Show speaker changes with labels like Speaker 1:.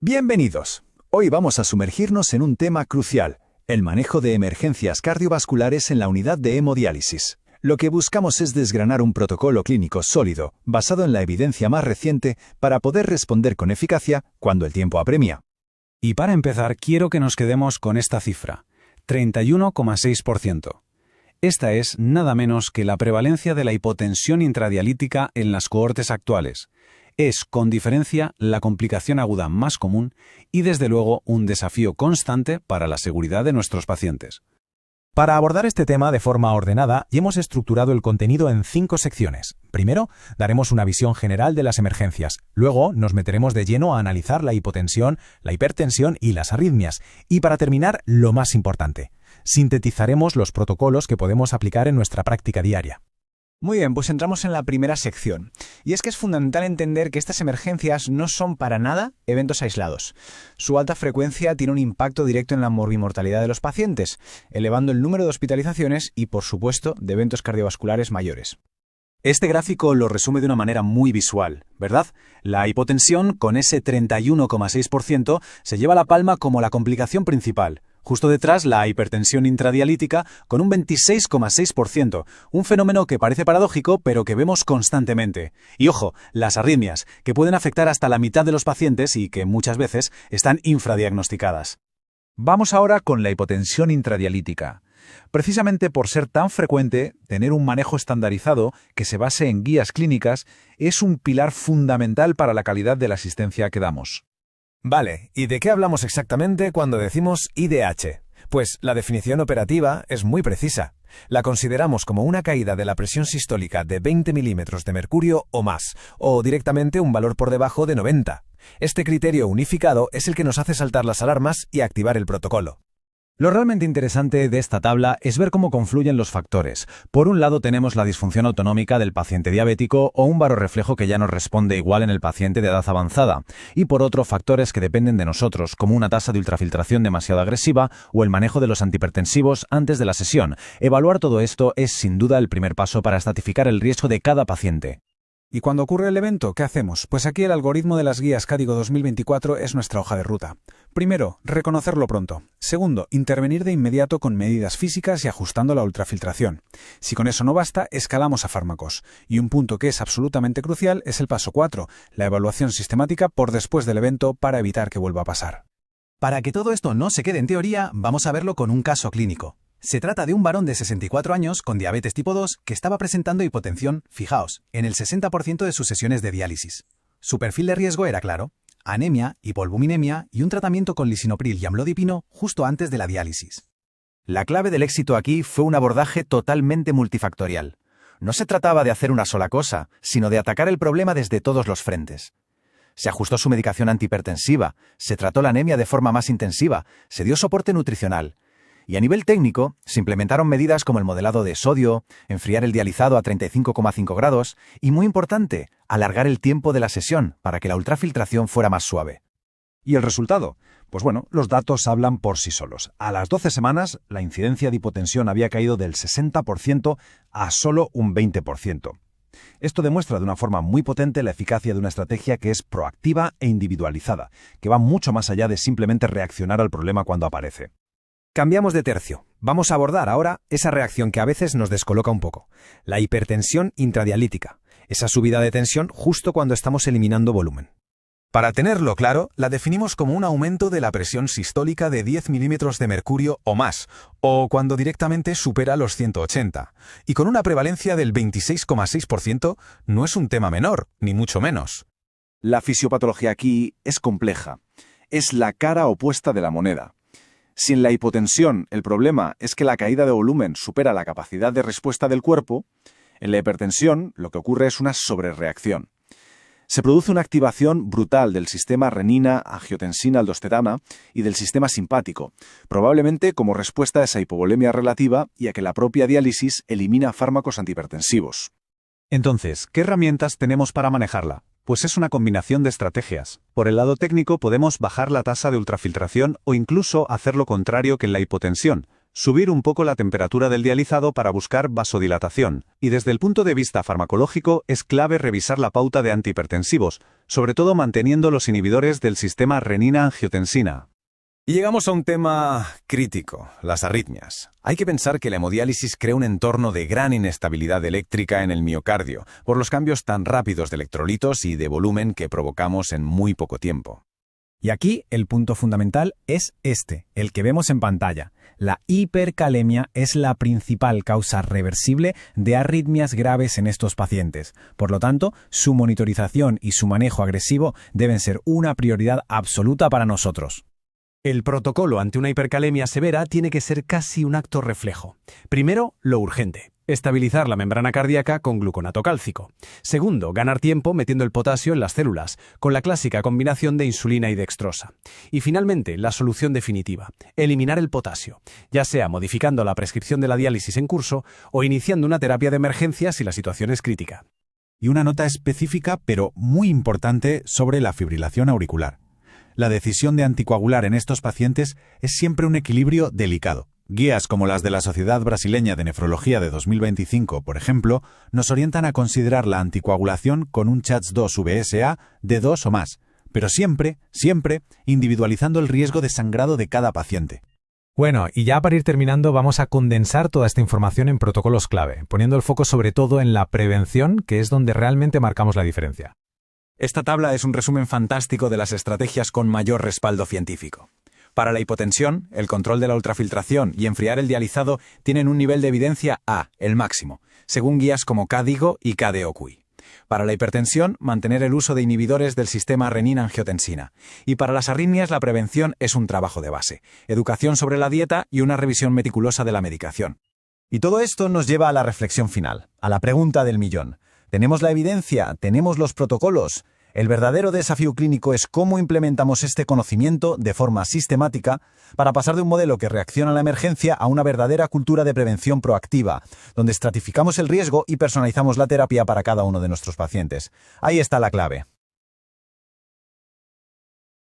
Speaker 1: Bienvenidos. Hoy vamos a sumergirnos en un tema crucial, el manejo de emergencias cardiovasculares en la unidad de hemodiálisis. Lo que buscamos es desgranar un protocolo clínico sólido, basado en la evidencia más reciente, para poder responder con eficacia cuando el tiempo apremia.
Speaker 2: Y para empezar, quiero que nos quedemos con esta cifra, 31,6%. Esta es nada menos que la prevalencia de la hipotensión intradialítica en las cohortes actuales. Es, con diferencia, la complicación aguda más común y, desde luego, un desafío constante para la seguridad de nuestros pacientes.
Speaker 3: Para abordar este tema de forma ordenada, hemos estructurado el contenido en 5 secciones. Primero, daremos una visión general de las emergencias. Luego, nos meteremos de lleno a analizar la hipotensión, la hipertensión y las arritmias. Y para terminar, lo más importante, sintetizaremos los protocolos que podemos aplicar en nuestra práctica diaria.
Speaker 4: Muy bien, pues entramos en la primera sección. Y es que es fundamental entender que estas emergencias no son para nada eventos aislados. Su alta frecuencia tiene un impacto directo en la morbimortalidad de los pacientes, elevando el número de hospitalizaciones y, por supuesto, de eventos cardiovasculares mayores.
Speaker 1: Este gráfico lo resume de una manera muy visual, ¿verdad? La hipotensión, con ese 31,6%, se lleva la palma como la complicación principal. Justo detrás, la hipertensión intradialítica, con un 26,6%, un fenómeno que parece paradójico, pero que vemos constantemente. Y ojo, las arritmias, que pueden afectar hasta la mitad de los pacientes y que muchas veces están infradiagnosticadas.
Speaker 5: Vamos ahora con la hipotensión intradialítica. Precisamente por ser tan frecuente, tener un manejo estandarizado que se base en guías clínicas es un pilar fundamental para la calidad de la asistencia que damos.
Speaker 3: Vale, ¿y de qué hablamos exactamente cuando decimos IDH? Pues la definición operativa es muy precisa. La consideramos como una caída de la presión sistólica de 20 milímetros de mercurio o más, o directamente un valor por debajo de 90. Este criterio unificado es el que nos hace saltar las alarmas y activar el protocolo.
Speaker 2: Lo realmente interesante de esta tabla es ver cómo confluyen los factores. Por un lado tenemos la disfunción autonómica del paciente diabético o un barorreflejo que ya no responde igual en el paciente de edad avanzada. Y por otro, factores que dependen de nosotros, como una tasa de ultrafiltración demasiado agresiva o el manejo de los antihipertensivos antes de la sesión. Evaluar todo esto es sin duda el primer paso para estratificar el riesgo de cada paciente.
Speaker 4: ¿Y cuando ocurre el evento, qué hacemos? Pues aquí el algoritmo de las guías Cadigo 2024 es nuestra hoja de ruta. Primero, reconocerlo pronto. Segundo, intervenir de inmediato con medidas físicas y ajustando la ultrafiltración. Si con eso no basta, escalamos a fármacos. Y un punto que es absolutamente crucial es el paso 4, la evaluación sistemática por después del evento para evitar que vuelva a pasar.
Speaker 1: Para que todo esto no se quede en teoría, vamos a verlo con un caso clínico. Se trata de un varón de 64 años con diabetes tipo 2 que estaba presentando hipotensión, fijaos, en el 60% de sus sesiones de diálisis. Su perfil de riesgo era claro: anemia, hipoalbuminemia y un tratamiento con lisinopril y amlodipino justo antes de la diálisis. La clave del éxito aquí fue un abordaje totalmente multifactorial. No se trataba de hacer una sola cosa, sino de atacar el problema desde todos los frentes. Se ajustó su medicación antihipertensiva, se trató la anemia de forma más intensiva, se dio soporte nutricional. Y a nivel técnico, se implementaron medidas como el modelado de sodio, enfriar el dializado a 35,5 grados y, muy importante, alargar el tiempo de la sesión para que la ultrafiltración fuera más suave.
Speaker 5: ¿Y el resultado? Pues bueno, los datos hablan por sí solos. A las 12 semanas, la incidencia de hipotensión había caído del 60% a solo un 20%. Esto demuestra de una forma muy potente la eficacia de una estrategia que es proactiva e individualizada, que va mucho más allá de simplemente reaccionar al problema cuando aparece.
Speaker 3: Cambiamos de tercio. Vamos a abordar ahora esa reacción que a veces nos descoloca un poco, la hipertensión intradialítica, esa subida de tensión justo cuando estamos eliminando volumen.
Speaker 6: Para tenerlo claro, la definimos como un aumento de la presión sistólica de 10 milímetros de mercurio o más, o cuando directamente supera los 180. Y con una prevalencia del 26,6%, no es un tema menor, ni mucho menos.
Speaker 5: La fisiopatología aquí es compleja. Es la cara opuesta de la moneda. Si en la hipotensión el problema es que la caída de volumen supera la capacidad de respuesta del cuerpo, en la hipertensión lo que ocurre es una sobrereacción. Se produce una activación brutal del sistema renina-angiotensina-aldosterona y del sistema simpático, probablemente como respuesta a esa hipovolemia relativa y a que la propia diálisis elimina fármacos antihipertensivos.
Speaker 2: Entonces, ¿qué herramientas tenemos para manejarla? Pues es una combinación de estrategias. Por el lado técnico podemos bajar la tasa de ultrafiltración o incluso hacer lo contrario que en la hipotensión, subir un poco la temperatura del dializado para buscar vasodilatación. Y desde el punto de vista farmacológico es clave revisar la pauta de antihipertensivos, sobre todo manteniendo los inhibidores del sistema renina-angiotensina.
Speaker 6: Y llegamos a un tema crítico, las arritmias. Hay que pensar que la hemodiálisis crea un entorno de gran inestabilidad eléctrica en el miocardio, por los cambios tan rápidos de electrolitos y de volumen que provocamos en muy poco tiempo.
Speaker 3: Y aquí el punto fundamental es el que vemos en pantalla. La hipercalemia es la principal causa reversible de arritmias graves en estos pacientes. Por lo tanto, su monitorización y su manejo agresivo deben ser una prioridad absoluta para nosotros.
Speaker 7: El protocolo ante una hipercalemia severa tiene que ser casi un acto reflejo. Primero, lo urgente. Estabilizar la membrana cardíaca con gluconato cálcico. Segundo, ganar tiempo metiendo el potasio en las células, con la clásica combinación de insulina y dextrosa. Y finalmente, la solución definitiva, eliminar el potasio, ya sea modificando la prescripción de la diálisis en curso o iniciando una terapia de emergencia si la situación es crítica.
Speaker 8: Y una nota específica, pero muy importante, sobre la fibrilación auricular. La decisión de anticoagular en estos pacientes es siempre un equilibrio delicado. Guías como las de la Sociedad Brasileña de Nefrología de 2025, por ejemplo, nos orientan a considerar la anticoagulación con un CHADS-2 VSA de 2 o más, pero siempre individualizando el riesgo de sangrado de cada paciente.
Speaker 3: Bueno, y ya para ir terminando vamos a condensar toda esta información en protocolos clave, poniendo el foco sobre todo en la prevención, que es donde realmente marcamos la diferencia.
Speaker 4: Esta tabla es un resumen fantástico de las estrategias con mayor respaldo científico. Para la hipotensión, el control de la ultrafiltración y enfriar el dializado tienen un nivel de evidencia A, el máximo, según guías como KDIGO y KDOQI. Para la hipertensión, mantener el uso de inhibidores del sistema renina-angiotensina. Y para las arritmias, la prevención es un trabajo de base, educación sobre la dieta y una revisión meticulosa de la medicación.
Speaker 2: Y todo esto nos lleva a la reflexión final, a la pregunta del millón. ¿Tenemos la evidencia? ¿Tenemos los protocolos? El verdadero desafío clínico es cómo implementamos este conocimiento de forma sistemática para pasar de un modelo que reacciona a la emergencia a una verdadera cultura de prevención proactiva, donde estratificamos el riesgo y personalizamos la terapia para cada uno de nuestros pacientes. Ahí está la clave.